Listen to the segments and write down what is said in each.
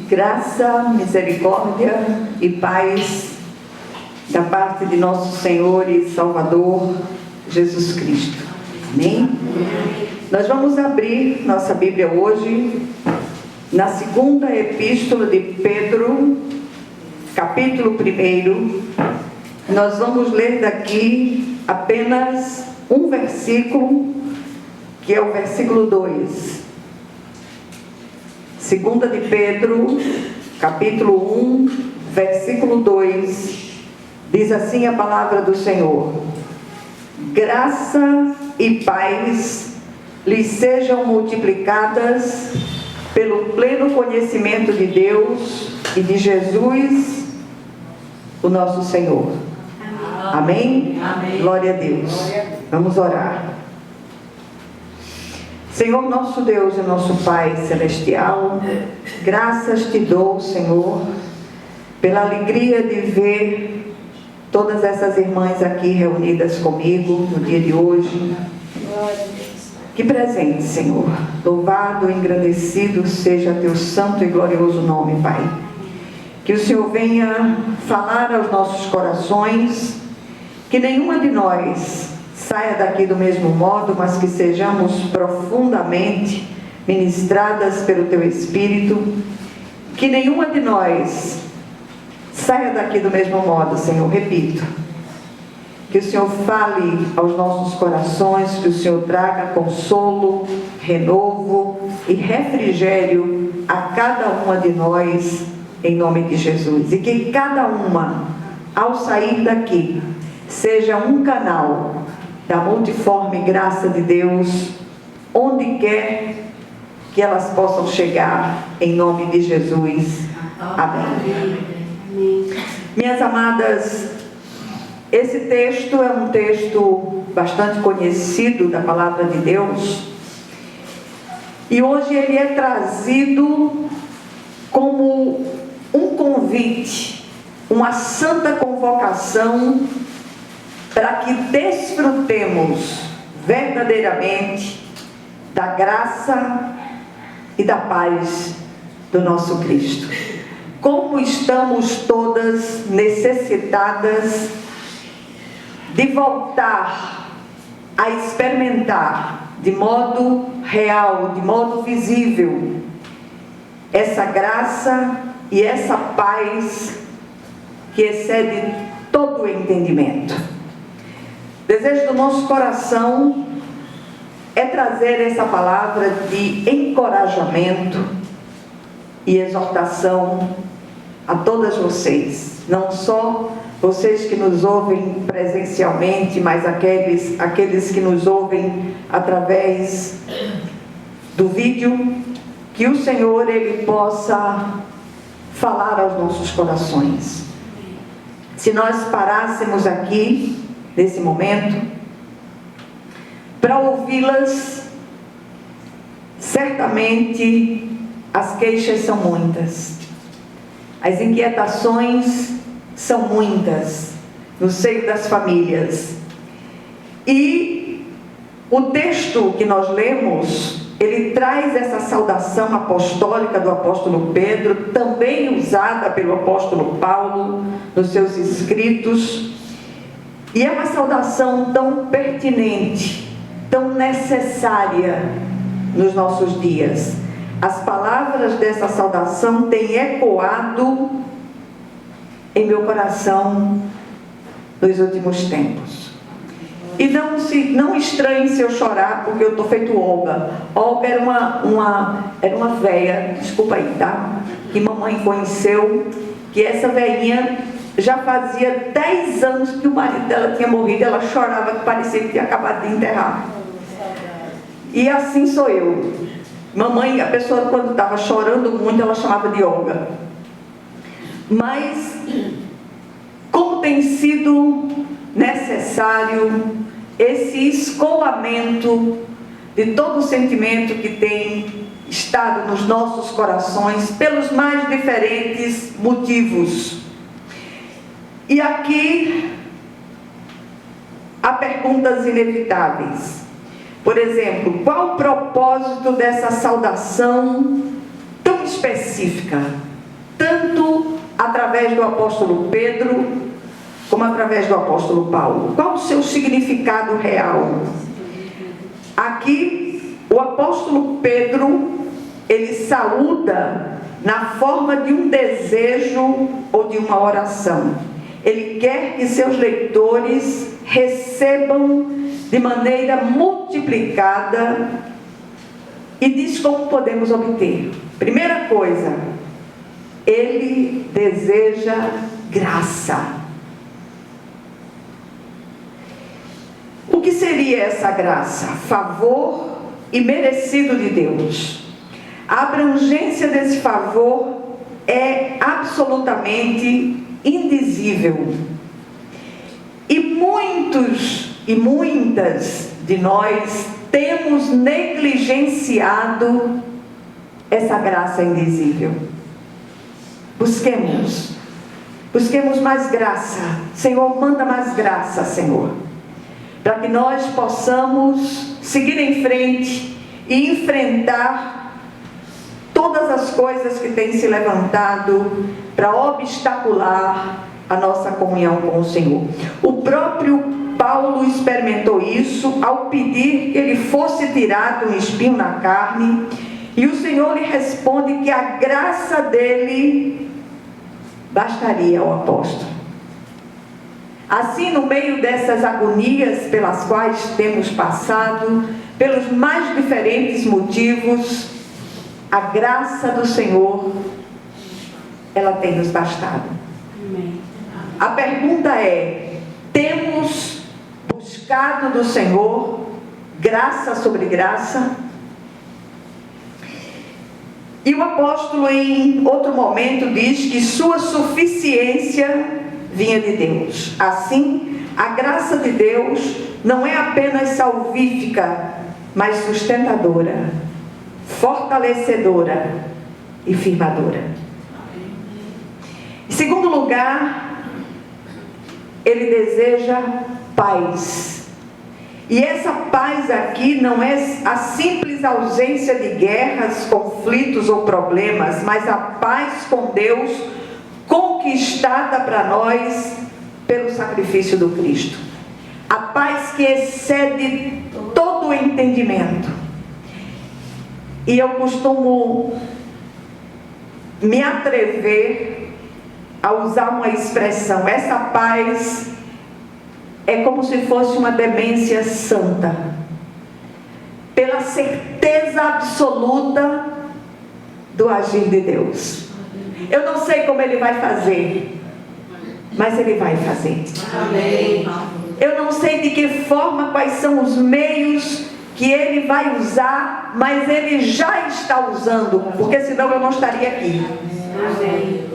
Graça, misericórdia e paz da parte de nosso Senhor e Salvador Jesus Cristo. Amém? Nós vamos abrir nossa Bíblia hoje na segunda epístola de Pedro, capítulo 1. Nós vamos ler daqui apenas um versículo, que é o versículo 2. Segunda de Pedro, capítulo 1, versículo 2, diz assim a palavra do Senhor: graça e paz lhes sejam multiplicadas pelo pleno conhecimento de Deus e de Jesus, o nosso Senhor. Amém? Amém. Glória a Deus. Vamos orar. Senhor nosso Deus e nosso Pai Celestial, graças te dou, Senhor, pela alegria de ver todas essas irmãs aqui reunidas comigo no dia de hoje. Que presente, Senhor. Louvado e engrandecido seja teu santo e glorioso nome, Pai. Que o Senhor venha falar aos nossos corações, que nenhuma de nós saia daqui do mesmo modo, mas que sejamos profundamente ministradas pelo Teu Espírito. Que nenhuma de nós saia daqui do mesmo modo, Senhor. Repito, que o Senhor fale aos nossos corações, que o Senhor traga consolo, renovo e refrigério a cada uma de nós, em nome de Jesus. E que cada uma, ao sair daqui, seja um canal da multiforme graça de Deus, onde quer que elas possam chegar, em nome de Jesus. Amém. Minhas amadas, esse texto é um texto bastante conhecido da palavra de Deus, e hoje ele é trazido como um convite, uma santa convocação para que desfrutemos verdadeiramente da graça e da paz do nosso Cristo. Como estamos todas necessitadas de voltar a experimentar de modo real, de modo visível, essa graça e essa paz que excede todo o entendimento. Desejo do nosso coração é trazer essa palavra de encorajamento e exortação a todas vocês, não só vocês que nos ouvem presencialmente, mas aqueles que nos ouvem através do vídeo, que o Senhor ele possa falar aos nossos corações. Se nós parássemos aqui nesse momento para ouvi-las, certamente as queixas são muitas, as inquietações são muitas no seio das famílias, e o texto que nós lemos, ele traz essa saudação apostólica do apóstolo Pedro, também usada pelo apóstolo Paulo nos seus escritos, e é uma saudação tão pertinente, tão necessária nos nossos dias. As palavras dessa saudação têm ecoado em meu coração nos últimos tempos. E não estranhe se eu chorar, porque eu estou feito Olga. Olga era uma véia, desculpa aí, tá? Que mamãe conheceu, que essa velhinha já fazia 10 anos que o marido dela tinha morrido. Ela chorava que parecia que tinha acabado de enterrar. E assim sou eu. Mamãe, a pessoa quando estava chorando muito, ela chamava de Olga. Mas como tem sido necessário esse escoamento de todo o sentimento que tem estado nos nossos corações pelos mais diferentes motivos. E aqui perguntas inevitáveis. Por exemplo, qual o propósito dessa saudação tão específica, tanto através do apóstolo Pedro, como através do apóstolo Paulo? Qual o seu significado real? Aqui, o apóstolo Pedro, ele saúda na forma de um desejo ou de uma oração. Ele quer que seus leitores recebam de maneira multiplicada e diz como podemos obter. Primeira coisa, ele deseja graça. O que seria essa graça? Favor e merecido de Deus. A abrangência desse favor é absolutamente indizível. E muitos e muitas de nós temos negligenciado essa graça indizível. Busquemos mais graça. Senhor, manda mais graça, Senhor, para que nós possamos seguir em frente e enfrentar todas as coisas que têm se levantado para obstacular a nossa comunhão com o Senhor. O próprio Paulo experimentou isso ao pedir que ele fosse tirado um espinho na carne, e o Senhor lhe responde que a graça dele bastaria ao apóstolo. Assim, no meio dessas agonias pelas quais temos passado, pelos mais diferentes motivos, a graça do Senhor, ela tem nos bastado. Amém. A pergunta é: temos buscado do Senhor graça sobre graça? E o apóstolo, em outro momento, diz que sua suficiência vinha de Deus. Assim, a graça de Deus não é apenas salvífica, mas sustentadora, fortalecedora e firmadora. Em segundo lugar, ele deseja paz. E essa paz aqui não é a simples ausência de guerras, conflitos ou problemas, mas a paz com Deus conquistada para nós pelo sacrifício do Cristo. A paz que excede todo o entendimento. E eu costumo me atrever a usar uma expressão: essa paz é como se fosse uma demência santa, pela certeza absoluta do agir de Deus. Eu não sei como Ele vai fazer, mas Ele vai fazer. Amém. Eu não sei de que forma, quais são os meios que Ele vai usar, mas Ele já está usando, porque senão eu não estaria aqui. Amém.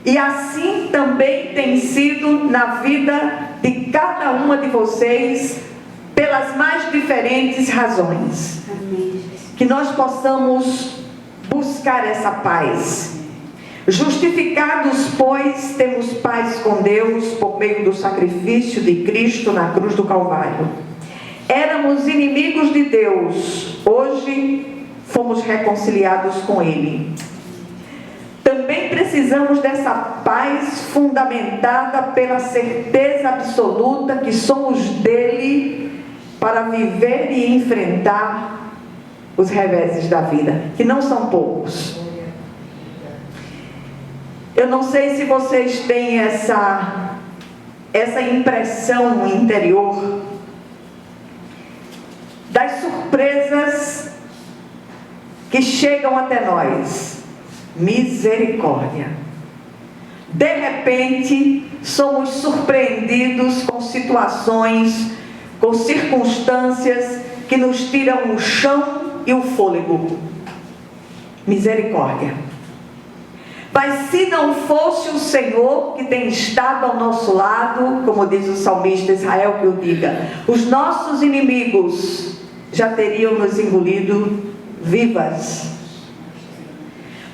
E assim também tem sido na vida de cada uma de vocês, pelas mais diferentes razões. Amém. Que nós possamos buscar essa paz. Justificados, pois, temos paz com Deus por meio do sacrifício de Cristo na cruz do Calvário. Éramos inimigos de Deus, hoje fomos reconciliados com Ele. Também precisamos dessa paz fundamentada pela certeza absoluta que somos dele para viver e enfrentar os reveses da vida, que não são poucos. Eu não sei se vocês têm essa impressão interior das surpresas que chegam até nós. Misericórdia. De repente, somos surpreendidos com situações, com circunstâncias que nos tiram o chão e o fôlego. Misericórdia. Mas se não fosse o Senhor que tem estado ao nosso lado, como diz o salmista, Israel que o diga, os nossos inimigos já teriam nos engolido vivas.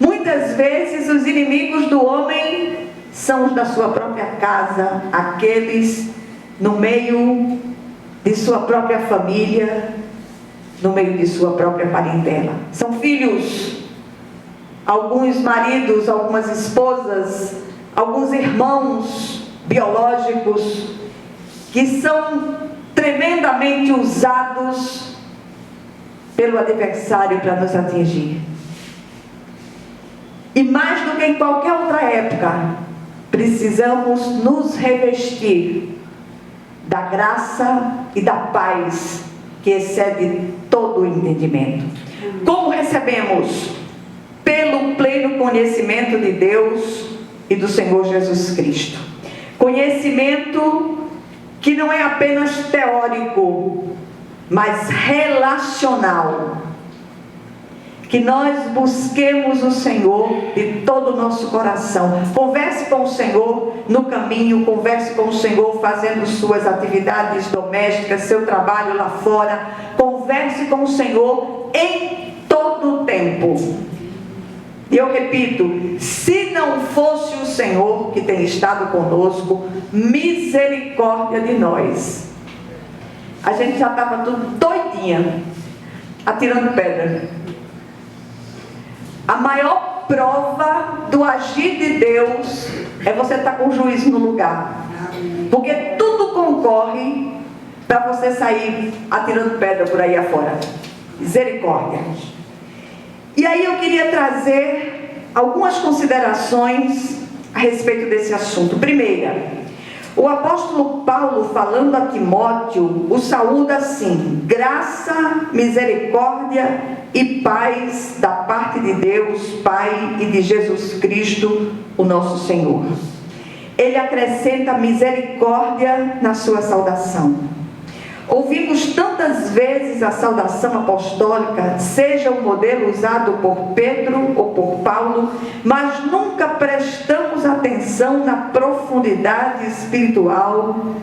Muitas vezes os inimigos do homem são os da sua própria casa, aqueles no meio de sua própria família, no meio de sua própria parentela. São filhos, alguns maridos, algumas esposas, alguns irmãos biológicos que são tremendamente usados pelo adversário para nos atingir. E mais do que em qualquer outra época, precisamos nos revestir da graça e da paz que excede todo o entendimento. Como recebemos? Pelo pleno conhecimento de Deus e do Senhor Jesus Cristo. Conhecimento que não é apenas teórico, mas relacional. Que nós busquemos o Senhor de todo o nosso coração. Converse com o Senhor no caminho, converse com o Senhor fazendo suas atividades domésticas, seu trabalho lá fora. Converse com o Senhor em todo o tempo. E eu repito, se não fosse o Senhor que tem estado conosco, misericórdia de nós. A gente já estava tudo doidinha, atirando pedra. A maior prova do agir de Deus é você estar com o juízo no lugar. Porque tudo concorre para você sair atirando pedra por aí afora. Misericórdia. E aí eu queria trazer algumas considerações a respeito desse assunto. Primeira, o apóstolo Paulo, falando a Timóteo, o saúda assim: graça, misericórdia e paz da parte de Deus, Pai, e de Jesus Cristo, o nosso Senhor. Ele acrescenta misericórdia na sua saudação. Ouvimos tantas vezes a saudação apostólica, seja o modelo usado por Pedro ou por Paulo, mas nunca prestamos atenção na profundidade espiritual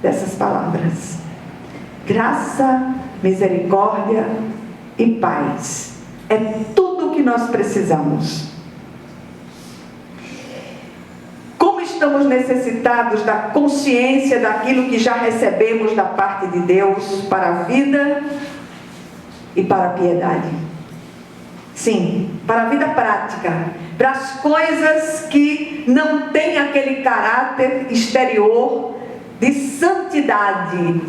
dessas palavras. Graça, misericórdia e paz. É tudo o que nós precisamos. Estamos necessitados da consciência daquilo que já recebemos da parte de Deus para a vida e para a piedade. Sim, para a vida prática, para as coisas que não têm aquele caráter exterior de santidade,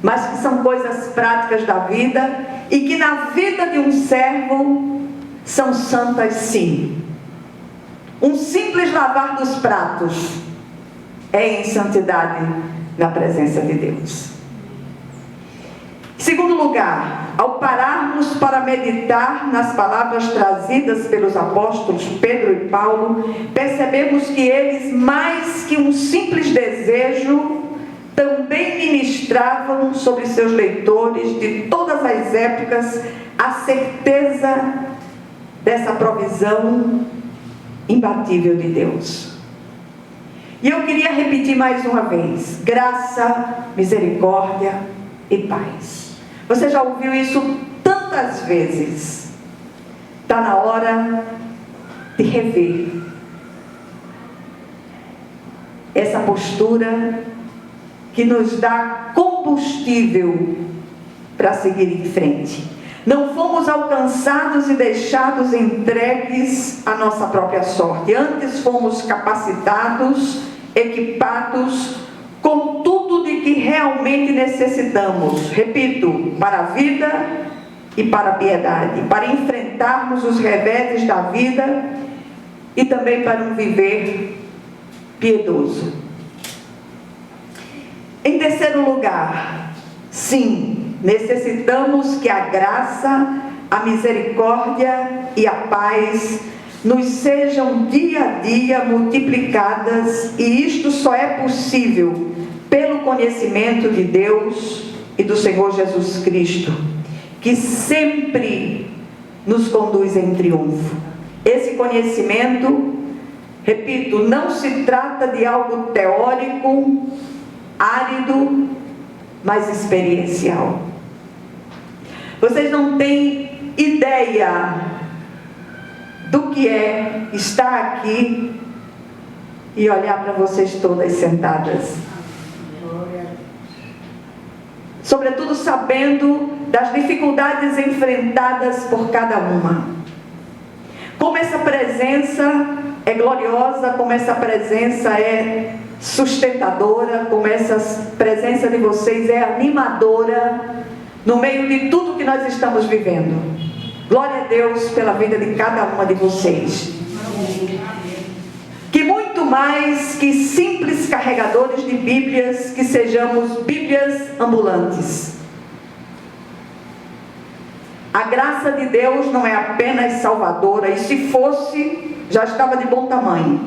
mas que são coisas práticas da vida e que na vida de um servo são santas, sim. Um simples lavar dos pratos é em santidade na presença de Deus. Em segundo lugar, ao pararmos para meditar nas palavras trazidas pelos apóstolos Pedro e Paulo, percebemos que eles, mais que um simples desejo, também ministravam sobre seus leitores de todas as épocas a certeza dessa provisão imbatível de Deus. E eu queria repetir mais uma vez: graça, misericórdia e paz. Você já ouviu isso tantas vezes. Está na hora de rever essa postura que nos dá combustível para seguir em frente. Não fomos alcançados e deixados entregues à nossa própria sorte. Antes fomos capacitados, equipados com tudo de que realmente necessitamos. Repito, para a vida e para a piedade, para enfrentarmos os reveses da vida e também para um viver piedoso. Em terceiro lugar, sim, necessitamos que a graça, a misericórdia e a paz nos sejam dia a dia multiplicadas, e isto só é possível pelo conhecimento de Deus e do Senhor Jesus Cristo, que sempre nos conduz em triunfo. Esse conhecimento, repito, não se trata de algo teórico, árido, mas experiencial. Vocês não têm ideia do que é estar aqui e olhar para vocês todas sentadas. sobretudo sabendo das dificuldades enfrentadas por cada uma. Como essa presença é gloriosa, como essa presença é sustentadora, como essa presença de vocês é animadora no meio de tudo que nós estamos vivendo. Glória a Deus pela vida de cada uma de vocês. Que muito mais que simples carregadores de Bíblias, que sejamos Bíblias ambulantes. A graça de Deus não é apenas salvadora, e se fosse, já estava de bom tamanho.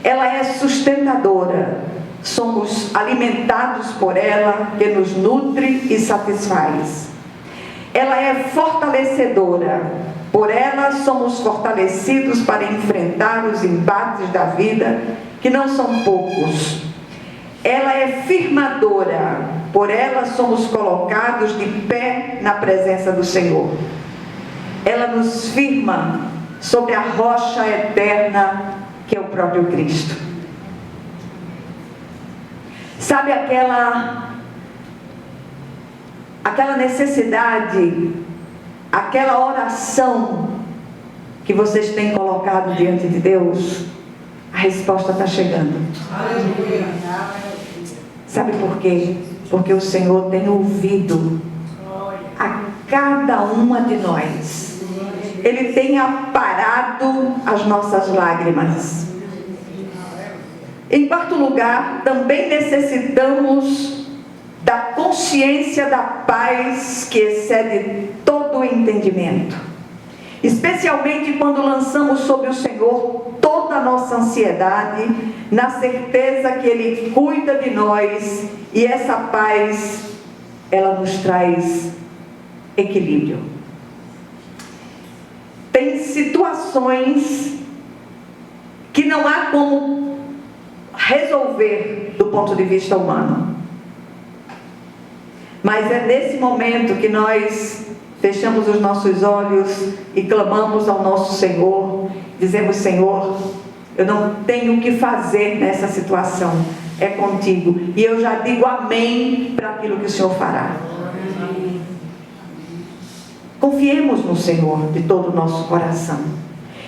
Ela é sustentadora. Somos alimentados por ela, que nos nutre e satisfaz. Ela é fortalecedora. Por ela somos fortalecidos para enfrentar os embates da vida, que não são poucos. Ela é firmadora. Por ela somos colocados de pé na presença do Senhor. Ela nos firma sobre a rocha eterna, que é o próprio Cristo. Sabe aquela necessidade, aquela oração que vocês têm colocado diante de Deus? A resposta está chegando. Aleluia. Sabe por quê? Porque o Senhor tem ouvido a cada uma de nós. Ele tem aparado as nossas lágrimas. Em quarto lugar, também necessitamos da consciência da paz que excede todo o entendimento. Especialmente quando lançamos sobre o Senhor toda a nossa ansiedade, na certeza que Ele cuida de nós, e essa paz, ela nos traz equilíbrio. Tem situações que não há como resolver do ponto de vista humano. Mas é nesse momento que nós fechamos os nossos olhos e clamamos ao nosso Senhor, dizemos: Senhor, eu não tenho o que fazer nessa situação, é contigo. E eu já digo amém para aquilo que o Senhor fará. Confiemos no Senhor de todo o nosso coração.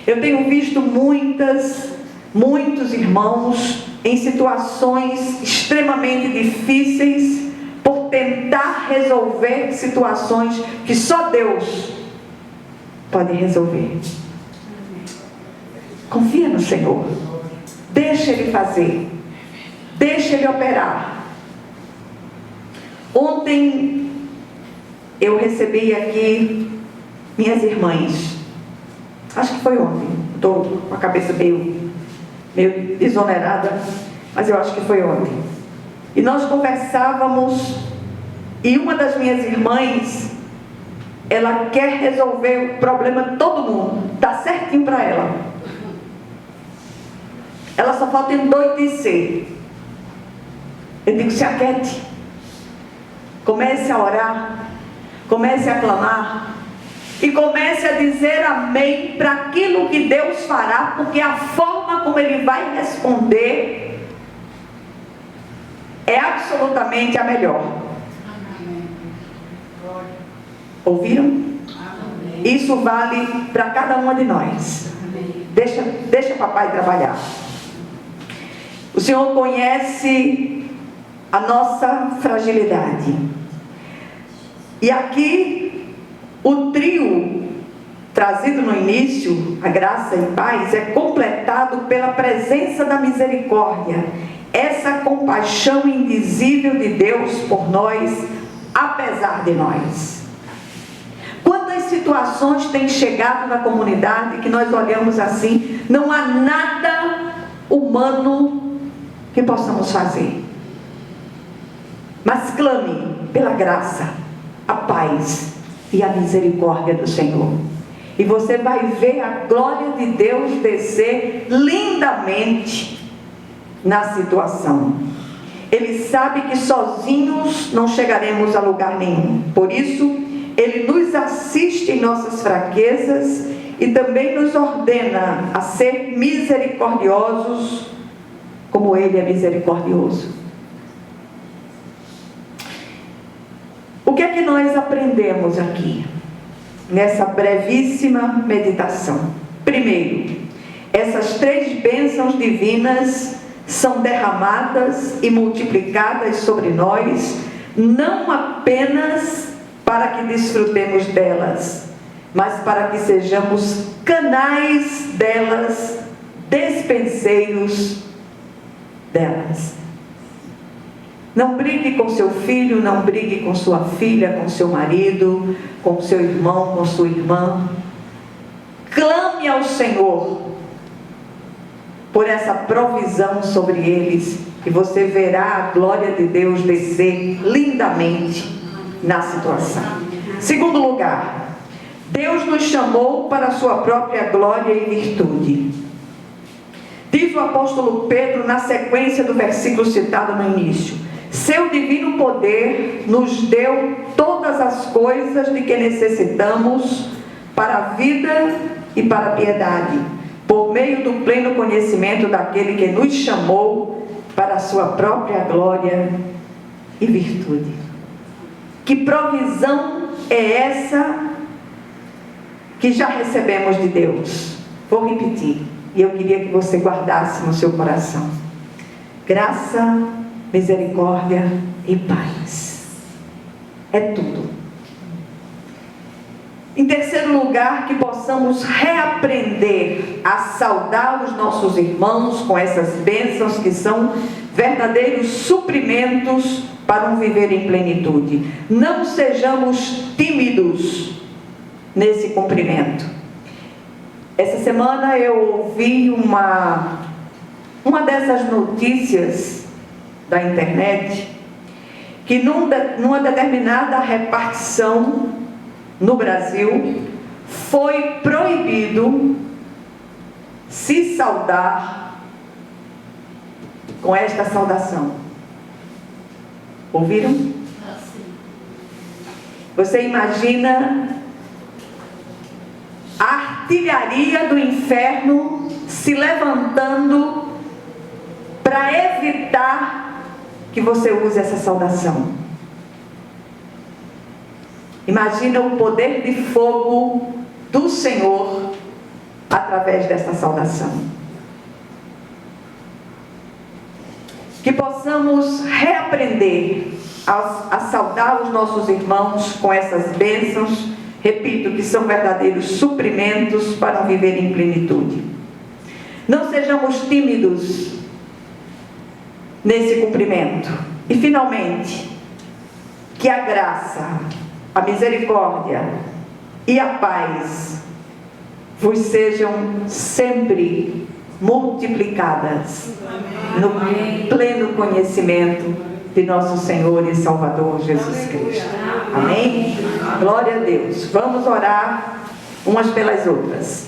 Eu tenho visto muitos irmãos em situações extremamente difíceis, por tentar resolver situações que só Deus pode resolver. Confia no Senhor. Deixa Ele fazer. Deixa Ele operar. Ontem eu recebi aqui minhas irmãs. Acho que foi ontem. Estou com a cabeça meio desonerada, mas eu acho que foi ontem. E nós conversávamos, e uma das minhas irmãs, ela quer resolver o problema de todo mundo, está certinho para ela. Ela só falta endoidecer. Eu digo: se aquiete, comece a orar, comece a clamar, e comece a dizer amém para aquilo que Deus fará, porque a forma como Ele vai responder é absolutamente a melhor. Ouviram? Isso vale para cada uma de nós. Deixa papai trabalhar. O Senhor conhece a nossa fragilidade. E aqui o trio trazido no início, a graça e paz, é completado pela presença da misericórdia. Essa compaixão indizível de Deus por nós, apesar de nós. Quantas situações têm chegado na comunidade que nós olhamos assim, não há nada humano que possamos fazer. Mas clame pela graça, a paz e a misericórdia do Senhor. E você vai ver a glória de Deus descer lindamente na situação. Ele sabe que sozinhos não chegaremos a lugar nenhum. Por isso, Ele nos assiste em nossas fraquezas e também nos ordena a ser misericordiosos, como Ele é misericordioso. que nós aprendemos aqui, nessa brevíssima meditação? Primeiro, essas 3 bênçãos divinas são derramadas e multiplicadas sobre nós, não apenas para que desfrutemos delas, mas para que sejamos canais delas, despenseiros delas. Não brigue com seu filho, não brigue com sua filha, com seu marido, com seu irmão, com sua irmã. Clame ao Senhor por essa provisão sobre eles, e você verá a glória de Deus descer lindamente na situação. Segundo lugar, Deus nos chamou para a sua própria glória e virtude. Diz o apóstolo Pedro na sequência do versículo citado no início: seu divino poder nos deu todas as coisas de que necessitamos para a vida e para a piedade, por meio do pleno conhecimento daquele que nos chamou para a sua própria glória e virtude. Que provisão é essa que já recebemos de Deus? Vou repetir, e eu queria que você guardasse no seu coração: graça, misericórdia e paz. É tudo. Em terceiro lugar, que possamos reaprender a saudar os nossos irmãos com essas bênçãos que são verdadeiros suprimentos para um viver em plenitude. Não sejamos tímidos nesse cumprimento. Essa semana eu ouvi uma dessas notícias da internet, que numa determinada repartição no Brasil foi proibido se saudar com esta saudação. Ouviram? Você imagina a artilharia do inferno se levantando para evitar que você use essa saudação. Imagina o poder de fogo do Senhor através dessa saudação. Que possamos reaprender a saudar os nossos irmãos com essas bênçãos, repito, que são verdadeiros suprimentos para um viver em plenitude. Não sejamos tímidos nesse cumprimento. E finalmente, que a graça, a misericórdia e a paz vos sejam sempre multiplicadas no pleno conhecimento de nosso Senhor e Salvador Jesus Cristo. Amém? Glória a Deus. Vamos orar umas pelas outras.